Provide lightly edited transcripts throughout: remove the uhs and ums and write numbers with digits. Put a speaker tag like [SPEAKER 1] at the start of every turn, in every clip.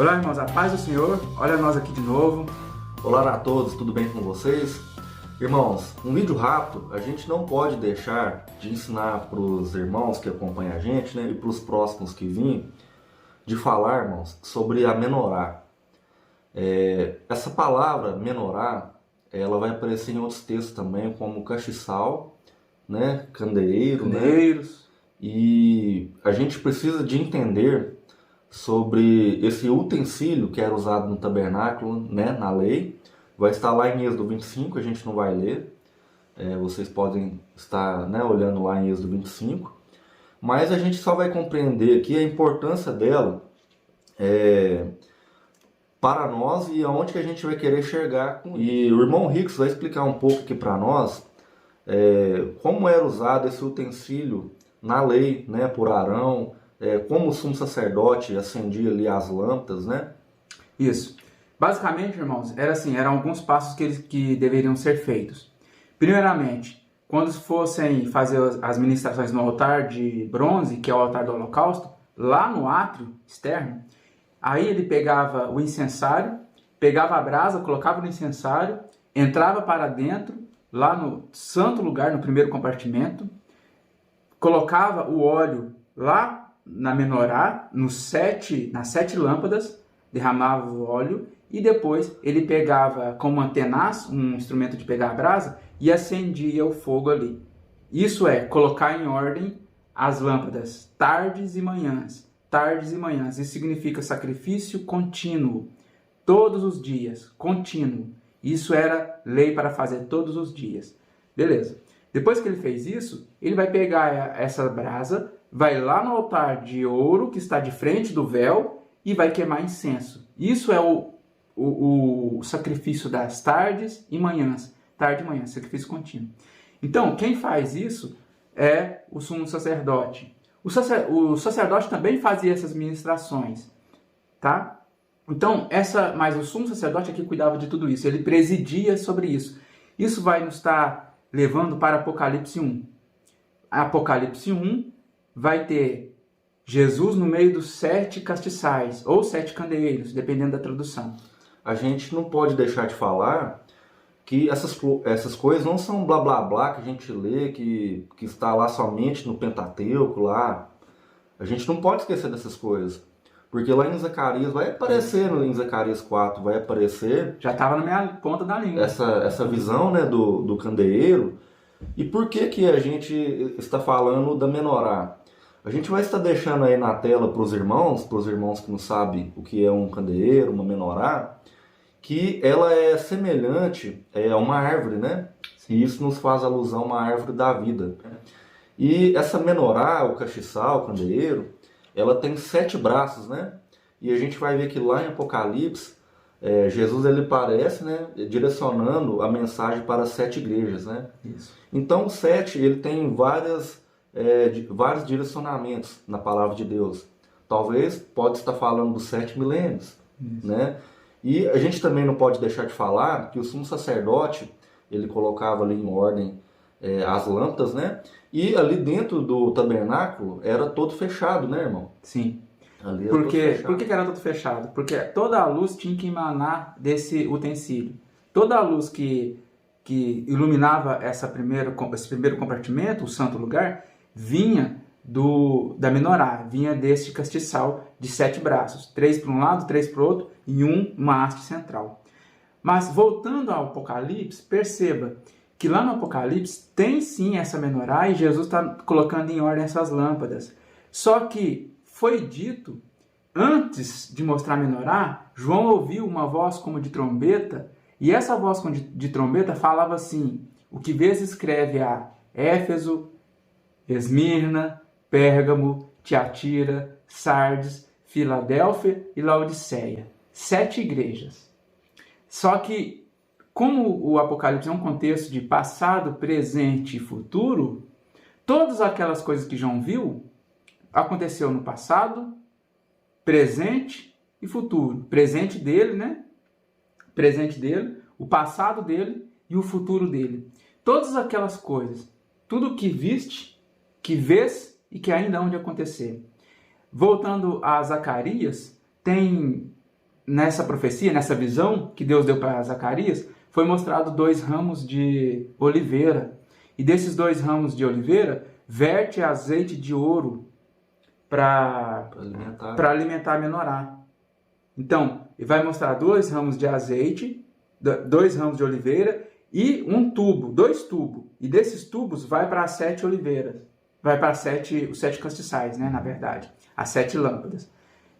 [SPEAKER 1] Olá, irmãos, a paz do Senhor. Olha nós aqui de novo.
[SPEAKER 2] Olá a todos, tudo bem com vocês? Irmãos, um vídeo rápido, a gente não pode deixar de ensinar para os irmãos que acompanham a gente, né, e para os próximos que vêm, de falar, irmãos, sobre a menorá. Essa palavra menorá, ela vai aparecer em outros textos também, como castiçal, né, candeeiro,
[SPEAKER 1] Candeeiros.
[SPEAKER 2] né? E a gente precisa de entender sobre esse utensílio que era usado no tabernáculo, né, na lei. Vai estar lá em Êxodo 25, a gente não vai ler. Vocês podem estar, né, olhando lá em Êxodo 25. Mas a gente só vai compreender aqui a importância dela para nós e aonde que a gente vai querer chegar. E o irmão Rix vai explicar um pouco aqui para nós como era usado esse utensílio na lei, né, por Arão, como o sumo sacerdote acendia ali as lâmpadas, né?
[SPEAKER 1] Isso. Basicamente, irmãos, eram alguns passos que deveriam ser feitos. Primeiramente, quando fossem fazer as ministrações no altar de bronze, que é o altar do holocausto, lá no átrio externo, aí ele pegava o incensário, pegava a brasa, colocava no incensário, entrava para dentro, lá no santo lugar, no primeiro compartimento, colocava o óleo lá na menorá, nas 7 lâmpadas, derramava o óleo e depois ele pegava como antenaz, um instrumento de pegar a brasa, e acendia o fogo ali. Isso é colocar em ordem as lâmpadas tardes e manhãs. Tardes e manhãs. Isso significa sacrifício contínuo, todos os dias, contínuo. Isso era lei para fazer todos os dias. Beleza. Depois que ele fez isso, ele vai pegar essa brasa, vai lá no altar de ouro que está de frente do véu e vai queimar incenso. Isso é o sacrifício das tardes e manhãs. Tarde e manhã, sacrifício contínuo. Então, quem faz isso é o sumo sacerdote. O sacerdote também fazia essas ministrações, tá? Então, mas o sumo sacerdote aqui cuidava de tudo isso, ele presidia sobre isso. Isso vai nos estar levando para Apocalipse 1. Apocalipse 1 vai ter Jesus no meio dos 7 castiçais, ou 7 candeeiros, dependendo da tradução.
[SPEAKER 2] A gente não pode deixar de falar que essas coisas não são blá blá blá que a gente lê, que está lá somente no Pentateuco, lá. A gente não pode esquecer dessas coisas. Porque lá em Zacarias, vai aparecer em Zacarias 4, vai aparecer...
[SPEAKER 1] Já estava na minha ponta da língua.
[SPEAKER 2] Essa visão, né, do candeeiro. E por que a gente está falando da menorá? A gente vai estar deixando aí na tela para os irmãos que não sabem o que é um candeeiro, uma menorá, que ela é semelhante a uma árvore, né? E isso nos faz alusão a uma árvore da vida. E essa menorá, o castiçal, o candeeiro, ela tem 7 braços, né? E a gente vai ver que lá em Apocalipse, Jesus ele aparece, né, direcionando a mensagem para as 7 igrejas, né?
[SPEAKER 1] Isso.
[SPEAKER 2] Então o 7 ele tem vários direcionamentos na palavra de Deus. Talvez pode estar falando dos 7 milênios, né? E a gente também não pode deixar de falar que o sumo sacerdote ele colocava ali em ordem as lâmpadas, né? E ali dentro do tabernáculo era todo fechado, né, irmão?
[SPEAKER 1] Sim.
[SPEAKER 2] Ali era
[SPEAKER 1] Por
[SPEAKER 2] todo
[SPEAKER 1] quê?
[SPEAKER 2] fechado.
[SPEAKER 1] Por que era todo fechado? Porque toda a luz tinha que emanar desse utensílio. Toda a luz que iluminava esse primeiro compartimento, o santo lugar, vinha da menorá, vinha deste castiçal de 7 braços. 3 para um lado, 3 para o outro e uma haste central. Mas voltando ao Apocalipse, perceba que lá no Apocalipse tem sim essa menorá e Jesus está colocando em ordem essas lâmpadas. Só que foi dito, antes de mostrar a menorá, João ouviu uma voz como de trombeta, e essa voz como de trombeta falava assim: o que vês escreve a Éfeso, Esmirna, Pérgamo, Tiatira, Sardes, Filadélfia e Laodiceia. 7 igrejas. Só que, como o Apocalipse é um contexto de passado, presente e futuro, todas aquelas coisas que João viu aconteceu no passado, presente e futuro. Presente dele, né? Presente dele, o passado dele e o futuro dele. Todas aquelas coisas, tudo que viste, que vês e que ainda hão de acontecer. Voltando a Zacarias, tem nessa profecia, nessa visão que Deus deu para Zacarias, foi mostrado 2 ramos de oliveira. E desses 2 ramos de oliveira, verte azeite de ouro para alimentar a menorá. Então, ele vai mostrar 2 ramos de azeite, 2 ramos de oliveira e 2 tubos. E desses tubos vai para as 7 oliveiras. Vai para os 7 castiçais, né, na verdade. As 7 lâmpadas.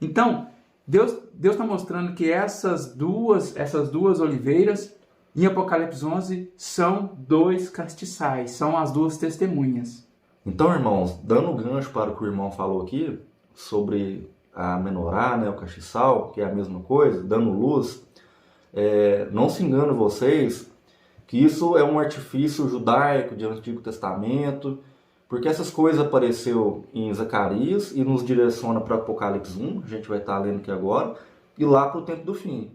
[SPEAKER 1] Então, Deus está mostrando que essas duas oliveiras, em Apocalipse 11, são 2 castiçais. São as 2 testemunhas.
[SPEAKER 2] Então, irmãos, dando gancho para o que o irmão falou aqui, sobre a menorá, né, o castiçal, que é a mesma coisa, dando luz, não se enganem vocês que isso é um artifício judaico de Antigo Testamento, porque essas coisas apareceu em Zacarias e nos direciona para Apocalipse 1, a gente vai estar lendo aqui agora, e lá para o tempo do fim.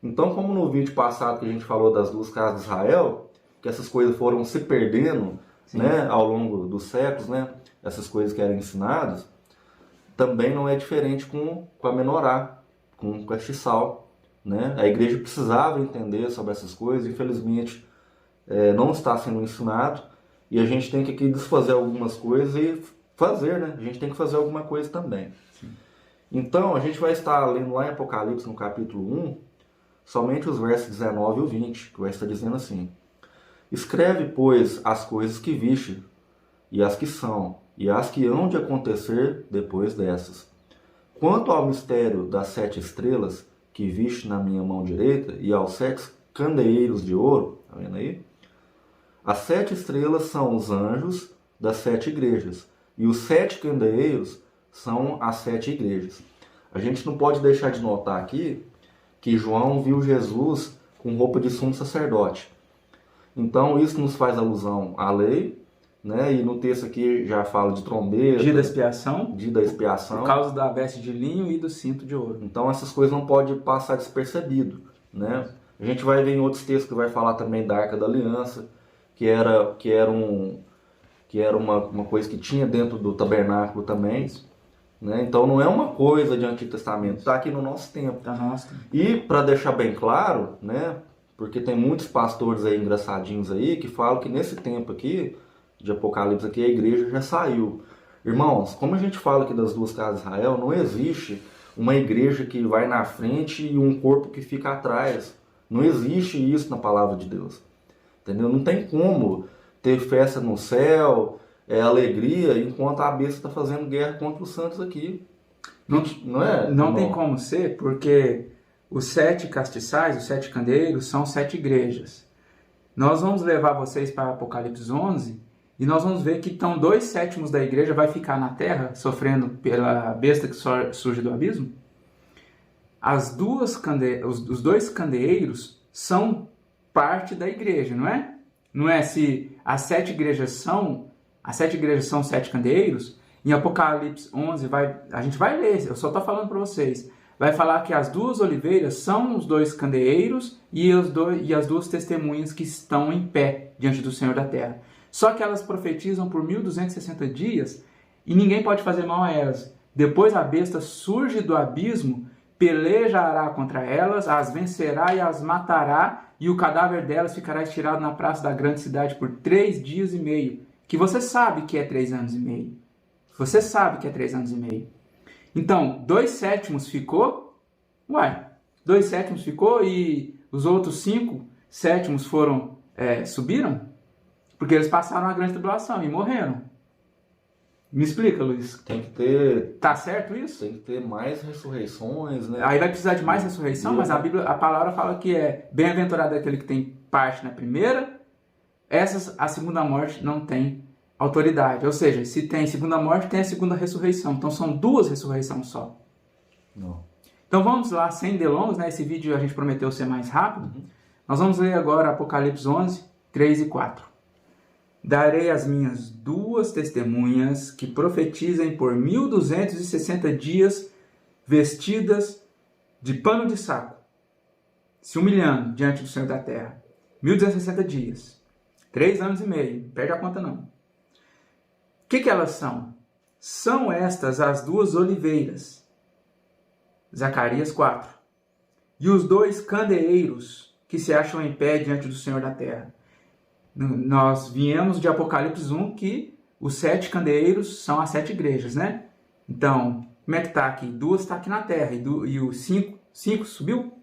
[SPEAKER 2] Então, como no vídeo passado que a gente falou das 2 casas de Israel, que essas coisas foram se perdendo, né, ao longo dos séculos, né, essas coisas que eram ensinadas, também não é diferente com a menorá, com o castiçal. Né? A igreja precisava entender sobre essas coisas, infelizmente não está sendo ensinado, e a gente tem que aqui desfazer algumas coisas e fazer, né? A gente tem que fazer alguma coisa também. Sim. Então, a gente vai estar lendo lá em Apocalipse, no capítulo 1, somente os versos 19 e 20, que vai estar dizendo assim: Escreve, pois, as coisas que viste, e as que são, e as que hão de acontecer depois dessas. Quanto ao mistério das 7 estrelas, que viste na minha mão direita, e aos 7 candeeiros de ouro, tá vendo aí? As 7 estrelas são os anjos das 7 igrejas, e os 7 candeeiros são as 7 igrejas. A gente não pode deixar de notar aqui que João viu Jesus com roupa de sumo sacerdote. Então isso nos faz alusão à lei, né? E no texto aqui já fala de trombeta,
[SPEAKER 1] dia da expiação,
[SPEAKER 2] por
[SPEAKER 1] causa da veste de linho e do cinto de ouro.
[SPEAKER 2] Então essas coisas não podem passar despercebido, né? A gente vai ver em outros textos que vai falar também da Arca da Aliança, que era uma coisa que tinha dentro do tabernáculo também, né? Então não é uma coisa de Antigo Testamento, está aqui no nosso tempo.
[SPEAKER 1] Tá nosso.
[SPEAKER 2] E para deixar bem claro, né? Porque tem muitos pastores aí engraçadinhos aí que falam que nesse tempo aqui de Apocalipse aqui, a igreja já saiu. Irmãos, como a gente fala aqui das 2 casas de Israel, não existe uma igreja que vai na frente e um corpo que fica atrás. Não existe isso na palavra de Deus. Entendeu? Não tem como ter festa no céu, alegria, enquanto a besta está fazendo guerra contra os santos aqui. Não é?
[SPEAKER 1] Não tem como ser, porque os 7 castiçais, os 7 candeeiros, são 7 igrejas. Nós vamos levar vocês para Apocalipse 11, e nós vamos ver que então 2/7 da igreja vai ficar na terra, sofrendo pela besta que surge do abismo. Os 2 candeeiros são parte da igreja, não é? Não é se as 7 igrejas são 7 candeeiros. Em Apocalipse 11, a gente vai ler, eu só estou falando para vocês. Vai falar que as 2 oliveiras são os 2 candeeiros e as 2 testemunhas que estão em pé diante do Senhor da terra. Só que elas profetizam por 1260 dias e ninguém pode fazer mal a elas. Depois a besta surge do abismo, pelejará contra elas, as vencerá e as matará, e o cadáver delas ficará estirado na praça da grande cidade por 3 dias e meio. Que você sabe que é 3 anos e meio. Você sabe que é 3 anos e meio. Então, 2/7 ficou? 2/7 ficou e os outros 5/7 foram, subiram? Porque eles passaram a grande tribulação e morreram. Me explica, Luiz.
[SPEAKER 2] Tem que ter...
[SPEAKER 1] Tá certo isso?
[SPEAKER 2] Tem que ter mais ressurreições, né?
[SPEAKER 1] Aí vai precisar de mais ressurreição, mas a palavra fala que é bem-aventurado aquele que tem parte na primeira, a segunda morte não tem autoridade. Ou seja, se tem segunda morte, tem a segunda ressurreição. Então são 2 ressurreições só.
[SPEAKER 2] Não.
[SPEAKER 1] Então vamos lá, sem delongas, né? Esse vídeo a gente prometeu ser mais rápido. Nós vamos ler agora Apocalipse 11, 3 e 4. Darei as minhas 2 testemunhas que profetizem por 1260 dias, vestidas de pano de saco, se humilhando diante do Senhor da terra. 1260 dias. 3 anos e meio. Não perde a conta não. O que elas são? São estas as 2 oliveiras. Zacarias 4. e os 2 candeeiros que se acham em pé diante do Senhor da terra. Nós viemos de Apocalipse 1 que os 7 candeeiros são as 7 igrejas, né? Então, como é que está aqui? 2 está aqui na terra e os 5 subiu?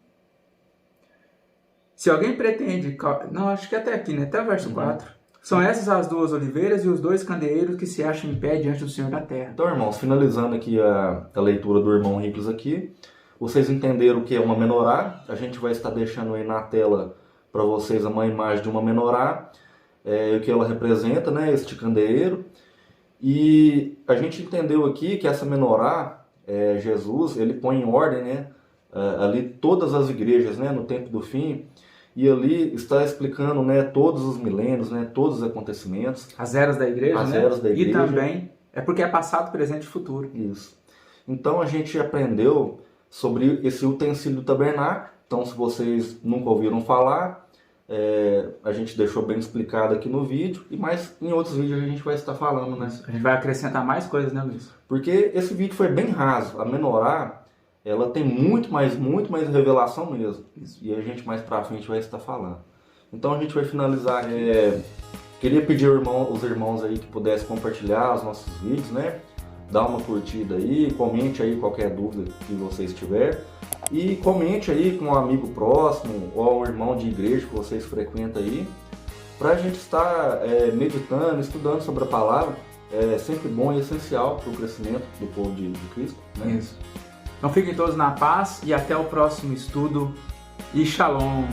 [SPEAKER 1] Se alguém pretende... Não, acho que até aqui, né? Até o verso 4. São essas as 2 oliveiras e os 2 candeeiros que se acham em pé diante do Senhor da terra.
[SPEAKER 2] Então, irmãos, finalizando aqui a leitura do irmão Ricles aqui, vocês entenderam o que é uma menorá. A gente vai estar deixando aí na tela para vocês uma imagem de uma menorá, o que ela representa, né? Este candeeiro. E a gente entendeu aqui que essa menorá, Jesus, ele põe em ordem, né? Ali todas as igrejas, né? No tempo do fim. E ali está explicando, né, todos os milênios, né, todos os acontecimentos.
[SPEAKER 1] As eras da igreja,
[SPEAKER 2] as
[SPEAKER 1] né?
[SPEAKER 2] eras da igreja.
[SPEAKER 1] E também é porque é passado, presente e futuro.
[SPEAKER 2] Isso. Então a gente aprendeu sobre esse utensílio do tabernáculo. Então, se vocês nunca ouviram falar, a gente deixou bem explicado aqui no vídeo. E mais em outros vídeos a gente vai estar falando, né?
[SPEAKER 1] A gente vai acrescentar mais coisas, né, Luiz?
[SPEAKER 2] Porque esse vídeo foi bem raso. A menorá, ela tem muito mais revelação mesmo. Isso. E a gente mais pra frente vai estar falando. Então a gente vai finalizar aqui. Queria pedir os irmãos aí que pudessem compartilhar os nossos vídeos, né? Dá uma curtida aí, comente aí qualquer dúvida que vocês tiverem. E comente aí com um amigo próximo ou um irmão de igreja que vocês frequentam aí. Pra gente estar meditando, estudando sobre a palavra. É sempre bom e essencial para o crescimento do povo de Cristo, né?
[SPEAKER 1] Isso. Então fiquem todos na paz e até o próximo estudo. E Shalom!